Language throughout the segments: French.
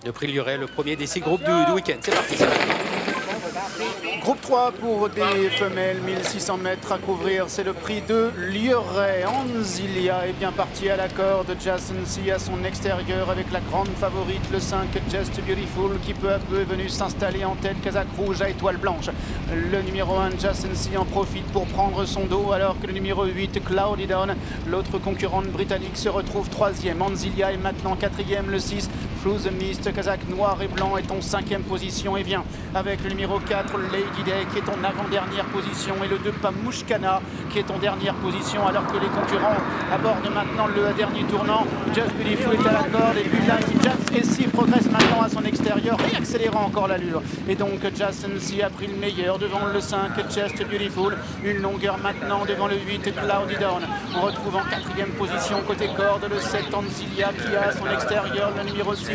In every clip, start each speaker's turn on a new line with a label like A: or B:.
A: Le prix Liuret, le premier des 6 groupes du week-end. C'est parti, c'est parti.
B: Groupe 3 pour des femelles, 1600 mètres à couvrir, c'est le prix de Liuret. Anzilia est bien parti à la corde, Jason C à son extérieur avec la grande favorite, le 5 Just Beautiful qui peu à peu est venu s'installer en tête, Kazakh rouge à étoile blanche. Le numéro 1 Jason C en profite pour prendre son dos alors que le numéro 8 Cloudy Dawn, l'autre concurrente britannique, se retrouve 3e. Anzilia est maintenant 4e, le 6 Through the Mist, Kazakh noir et blanc est en 5e position et vient avec le numéro 4 Lady Day qui est en avant-dernière position et le 2 Pamushkana qui est en dernière position alors que les concurrents abordent maintenant le dernier tournant. Just Beautiful est à la corde et puis Life Jazz Essie progresse maintenant à son extérieur et accélérant encore l'allure. Et donc Jason C a pris le meilleur devant le 5 Just Beautiful, une longueur maintenant devant le 8 Cloudy Dawn. On retrouve en 4e position côté corde le 7 Anzilia qui a à son extérieur le numéro 6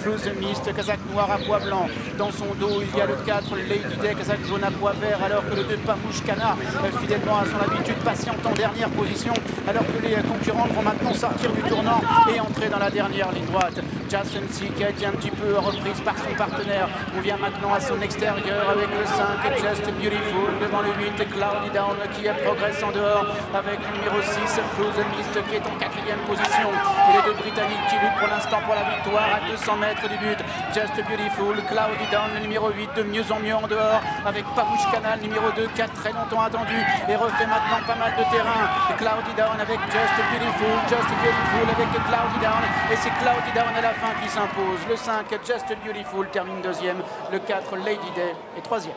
B: Through the Mist, Kazakh noir à pois blanc. Dans son dos il y a le 4 Lady Day, Kazakh jaune à pois vert, alors que le 2 Pamushkana fidèlement à son habitude patiente en dernière position, alors que les concurrents vont maintenant sortir du tournant et entrer dans la dernière ligne droite. Jason C qui a été un petit peu reprise par son partenaire. On vient maintenant à son extérieur avec le 5 Just Beautiful devant le 8 Cloudy Dawn qui progresse en dehors avec le numéro 6 Through the Mist qui est en 4e position. Et les deux Britanniques qui luttent pour l'instant pour la victoire à 200 mètres du but. Just Beautiful, Cloudy Dawn, le numéro 8 de mieux en mieux en dehors avec Pamushkana, le numéro 2 qui a très longtemps attendu et refait maintenant pas mal de terrain. Et Cloudy Dawn avec Just Beautiful avec Cloudy Dawn et c'est Cloudy Dawn à la fin qui s'impose. Le 5 Just Beautiful termine 2e, le 4 Lady Day est 3e.